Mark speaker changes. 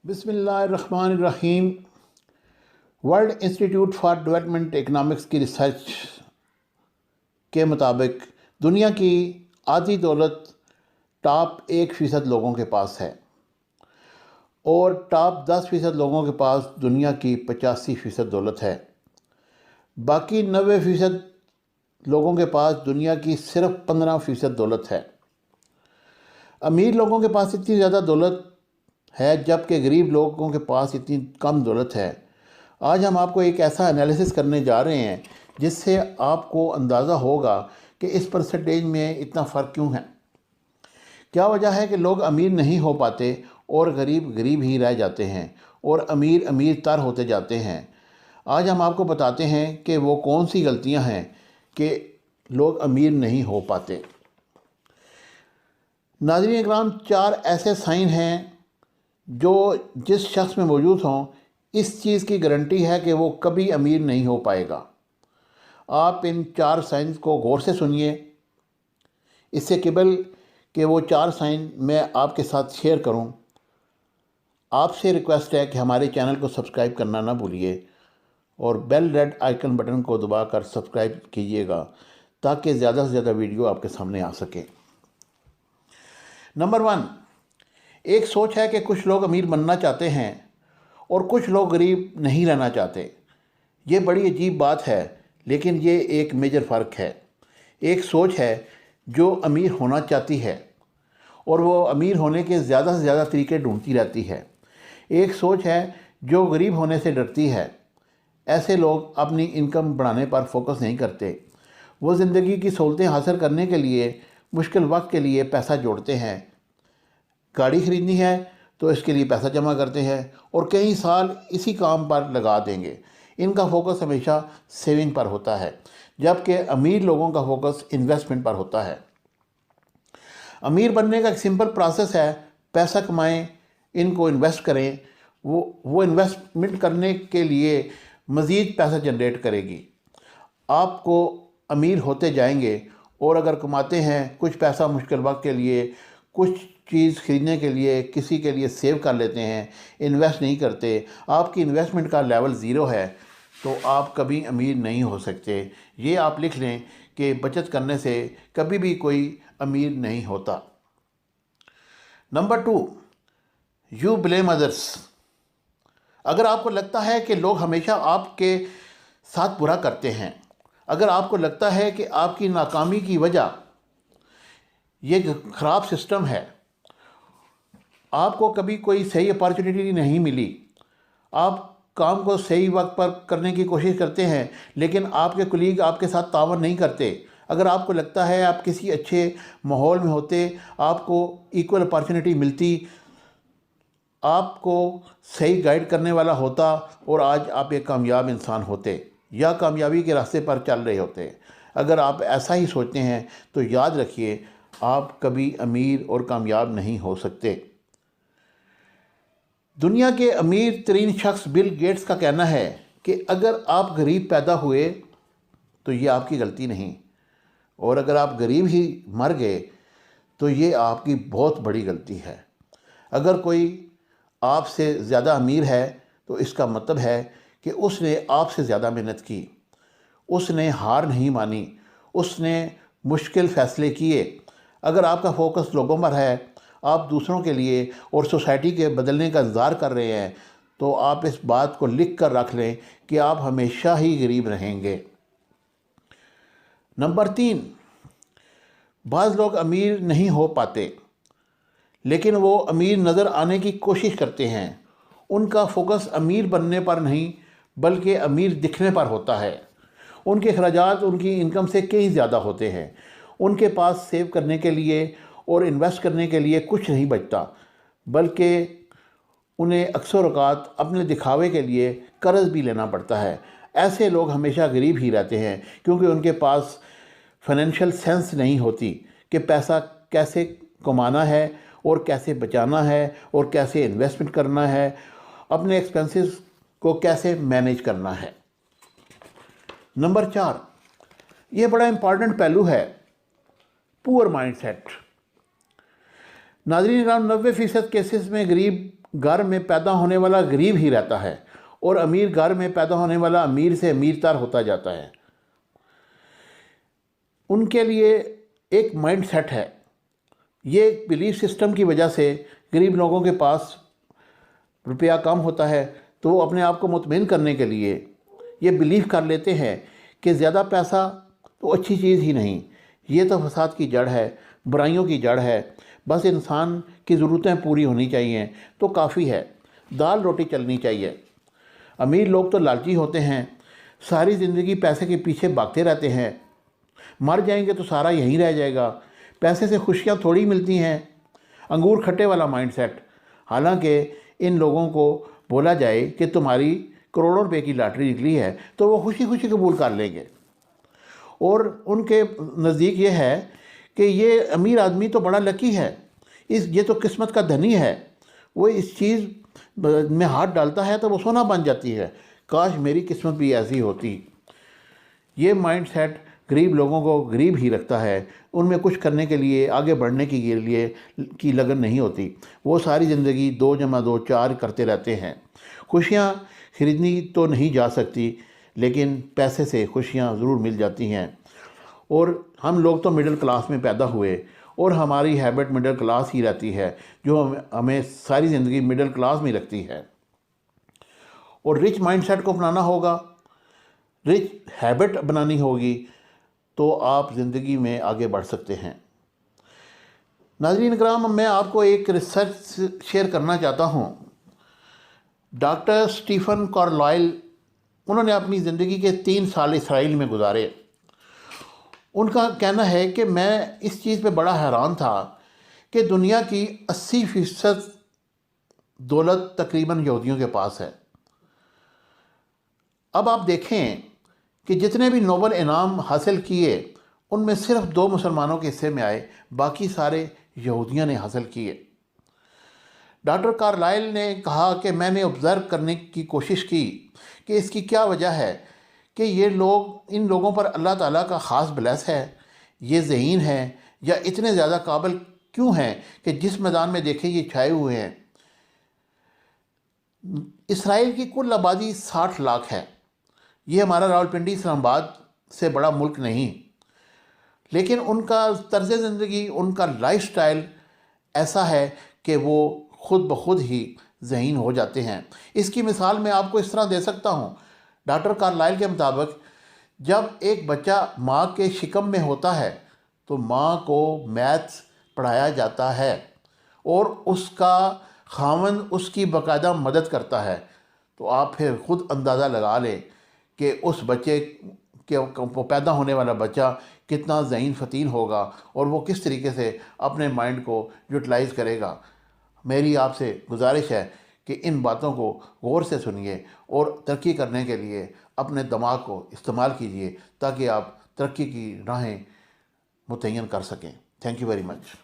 Speaker 1: बिस्मिल्लाहिर्रहमानिर्रहीम। World institute for development economics की research के मुताबिक दुनिया की आधी दौलत टॉप 1% लोगों के पास है और टॉप 10% लोगों के पास दुनिया की 85% दौलत है। बाकी 90% लोगों के पास दुनिया की सिर्फ 15% दौलत है। अमीर लोगों के पास इतनी ज़्यादा दौलत है जबकि गरीब लोगों के पास इतनी कम दौलत है। आज हम आपको एक ऐसा एनालिसिस करने जा रहे हैं जिससे आपको अंदाज़ा होगा कि इस परसेंटेज में इतना फ़र्क क्यों है। क्या वजह है कि लोग अमीर नहीं हो पाते और गरीब गरीब ही रह जाते हैं और अमीर अमीर तर होते जाते हैं। आज हम आपको बताते हैं कि वो कौन सी गलतियां हैं कि लोग अमीर नहीं हो पाते। नाज़रीन इकराम, 4 ऐसे साइन हैं जो जिस शख्स में मौजूद हों इस चीज़ की गारंटी है कि वो कभी अमीर नहीं हो पाएगा। आप इन 4 साइंस को गौर से सुनिए। इससे केवल कि वो 4 साइन मैं आपके साथ शेयर करूं, आपसे रिक्वेस्ट है कि हमारे चैनल को सब्सक्राइब करना ना भूलिए और बेल रेड आइकन बटन को दबाकर सब्सक्राइब कीजिएगा ताकि ज़्यादा से ज़्यादा वीडियो आपके सामने आ सके। नंबर 1, एक सोच है कि कुछ लोग अमीर बनना चाहते हैं और कुछ लोग गरीब नहीं रहना चाहते। ये बड़ी अजीब बात है, लेकिन ये एक मेजर फ़र्क है। एक सोच है जो अमीर होना चाहती है और वो अमीर होने के ज़्यादा से ज़्यादा तरीके ढूंढती रहती है। एक सोच है जो गरीब होने से डरती है। ऐसे लोग अपनी इनकम बढ़ाने पर फोकस नहीं करते। वो ज़िंदगी की सहूलतें हासिल करने के लिए मुश्किल वक्त के लिए पैसा जोड़ते हैं। गाड़ी ख़रीदनी है तो इसके लिए पैसा जमा करते हैं और कई साल इसी काम पर लगा देंगे। इनका फोकस हमेशा सेविंग पर होता है, जबकि अमीर लोगों का फोकस इन्वेस्टमेंट पर होता है। अमीर बनने का एक सिंपल प्रोसेस है, पैसा कमाएं, इनको इन्वेस्ट करें। वो इन्वेस्टमेंट करने के लिए मज़ीद पैसा जनरेट करेगी। आपको अमीर होते जाएंगे और अगर कमाते हैं कुछ पैसा मुश्किल वक्त के लिए, कुछ चीज़ ख़रीदने के लिए, किसी के लिए सेव कर लेते हैं, इन्वेस्ट नहीं करते, आपकी इन्वेस्टमेंट का लेवल ज़ीरो है, तो आप कभी अमीर नहीं हो सकते। ये आप लिख लें कि बचत करने से कभी भी कोई अमीर नहीं होता। Number 2, you blame others. अगर आपको लगता है कि लोग हमेशा आपके साथ बुरा करते हैं, अगर आपको लगता है कि आपकी नाकामी की वजह ये ख़राब सिस्टम है, आपको कभी कोई सही अपॉर्चुनिटी नहीं मिली, आप काम को सही वक्त पर करने की कोशिश करते हैं लेकिन आपके कुलीग आपके साथ तावन नहीं करते, अगर आपको लगता है आप किसी अच्छे माहौल में होते, आपको इक्वल अपॉर्चुनिटी मिलती, आपको सही गाइड करने वाला होता और आज आप एक कामयाब इंसान होते या कामयाबी के रास्ते पर चल रहे होते। अगर आप ऐसा ही सोचते हैं तो याद रखिए, आप कभी अमीर और कामयाब नहीं हो सकते। दुनिया के अमीर तरीन शख्स बिल गेट्स का कहना है कि अगर आप गरीब पैदा हुए तो ये आपकी गलती नहीं, और अगर आप गरीब ही मर गए तो ये आपकी बहुत बड़ी गलती है। अगर कोई आपसे ज़्यादा अमीर है तो इसका मतलब है कि उसने आपसे ज़्यादा मेहनत की, उसने हार नहीं मानी, उसने मुश्किल फ़ैसले किए। अगर आपका फोकस लोगों पर है, आप दूसरों के लिए और सोसाइटी के बदलने का इंतज़ार कर रहे हैं, तो आप इस बात को लिख कर रख लें कि आप हमेशा ही गरीब रहेंगे। नंबर 3, बाज़ लोग अमीर नहीं हो पाते लेकिन वो अमीर नज़र आने की कोशिश करते हैं। उनका फोकस अमीर बनने पर नहीं बल्कि अमीर दिखने पर होता है। उनके अखराजात उनकी इनकम से कहीं ज़्यादा होते हैं। उनके पास सेव करने के लिए और इन्वेस्ट करने के लिए कुछ नहीं बचता, बल्कि उन्हें अक्सर औक़ात अपने दिखावे के लिए कर्ज़ भी लेना पड़ता है। ऐसे लोग हमेशा गरीब ही रहते हैं क्योंकि उनके पास फाइनेंशियल सेंस नहीं होती कि पैसा कैसे कमाना है और कैसे बचाना है और कैसे इन्वेस्टमेंट करना है, अपने एक्सपेंसेस को कैसे मैनेज करना है। नंबर 4, ये बड़ा इम्पॉर्टेंट पहलू है, पुअर माइंडसेट। नाज़रीन, 90% केसेस में गरीब گھر میں پیدا ہونے والا غریب ہی رہتا ہے اور امیر گھر میں پیدا ہونے والا امیر سے امیر تر ہوتا جاتا ہے۔ ان کے لیے ایک مائنڈ سیٹ ہے، یہ بلیف سسٹم کی وجہ سے غریب لوگوں کے پاس روپیہ کم ہوتا ہے تو وہ اپنے آپ کو مطمئن کرنے کے لیے یہ بلیف کر لیتے ہیں کہ زیادہ پیسہ تو اچھی چیز ہی نہیں، یہ تو فساد کی جڑ ہے، برائیوں کی جڑ ہے، بس انسان کی ضرورتیں پوری ہونی چاہیے تو کافی ہے، دال روٹی چلنی چاہیے۔ امیر لوگ تو لالچی ہوتے ہیں، ساری زندگی پیسے کے پیچھے بھاگتے رہتے ہیں، مر جائیں گے تو سارا یہیں رہ جائے گا، پیسے سے خوشیاں تھوڑی ملتی ہیں۔ انگور کھٹے والا مائنڈ سیٹ۔ حالانکہ ان لوگوں کو بولا جائے کہ تمہاری کروڑوں روپے کی لاٹری نکلی ہے تو وہ خوشی خوشی قبول کر لیں گے، اور ان کے نزدیک یہ ہے کہ یہ امیر آدمی تو بڑا لکی ہے، یہ تو قسمت کا دھنی ہے، وہ اس چیز میں ہاتھ ڈالتا ہے تو وہ سونا بن جاتی ہے، کاش میری قسمت بھی ایسی ہوتی۔ یہ مائنڈ سیٹ غریب لوگوں کو غریب ہی رکھتا ہے، ان میں کچھ کرنے کے لیے، آگے بڑھنے کے لیے کی لگن نہیں ہوتی، وہ ساری زندگی 2+2=4 کرتے رہتے ہیں۔ خوشیاں خریدنی تو نہیں جا سکتی لیکن پیسے سے خوشیاں ضرور مل جاتی ہیں، اور ہم لوگ تو مڈل کلاس میں پیدا ہوئے اور ہماری ہیبٹ مڈل کلاس ہی رہتی ہے، جو ہمیں ساری زندگی مڈل کلاس میں رکھتی ہے۔ اور رچ مائنڈ سیٹ کو اپنانا ہوگا، رچ ہیبٹ بنانی ہوگی تو آپ زندگی میں آگے بڑھ سکتے ہیں۔ ناظرین کرام، میں آپ کو ایک ریسرچ شیئر کرنا چاہتا ہوں۔ ڈاکٹر سٹیفن کارلائل، انہوں نے اپنی زندگی کے 3 سال اسرائیل میں گزارے۔ ان کا کہنا ہے کہ میں اس چیز پہ بڑا حیران تھا کہ دنیا کی 80% دولت تقریباً یہودیوں کے پاس ہے۔ اب آپ دیکھیں کہ جتنے بھی نوبل انعام حاصل کیے ان میں صرف 2 مسلمانوں کے حصے میں آئے، باقی سارے یہودیوں نے حاصل کیے۔ ڈاکٹر کارلائل نے کہا کہ میں نے آبزرو کرنے کی کوشش کی کہ اس کی کیا وجہ ہے کہ ان لوگوں پر اللہ تعالیٰ کا خاص بلیس ہے، یہ ذہین ہیں یا اتنے زیادہ قابل کیوں ہیں کہ جس میدان میں دیکھیں یہ چھائے ہوئے ہیں۔ اسرائیل کی کل آبادی 60 لاکھ ہے، یہ ہمارا راولپنڈی اسلام آباد سے بڑا ملک نہیں، لیکن ان کا طرز زندگی، ان کا لائف سٹائل ایسا ہے کہ وہ خود بخود ہی ذہین ہو جاتے ہیں۔ اس کی مثال میں آپ کو اس طرح دے سکتا ہوں۔ ڈاکٹر کارلائل کے مطابق جب ایک بچہ ماں کے شکم میں ہوتا ہے تو ماں کو میتھس پڑھایا جاتا ہے اور اس کا خاوند اس کی باقاعدہ مدد کرتا ہے، تو آپ پھر خود اندازہ لگا لیں کہ اس بچے کے پیدا ہونے والا بچہ کتنا ذہین فطین ہوگا اور وہ کس طریقے سے اپنے مائنڈ کو یوٹیلائز کرے گا۔ میری آپ سے گزارش ہے کہ ان باتوں کو غور سے سنیے اور ترقی کرنے کے لیے اپنے دماغ کو استعمال کیجیے تاکہ آپ ترقی کی راہیں متعین کر سکیں۔ Thank you very much.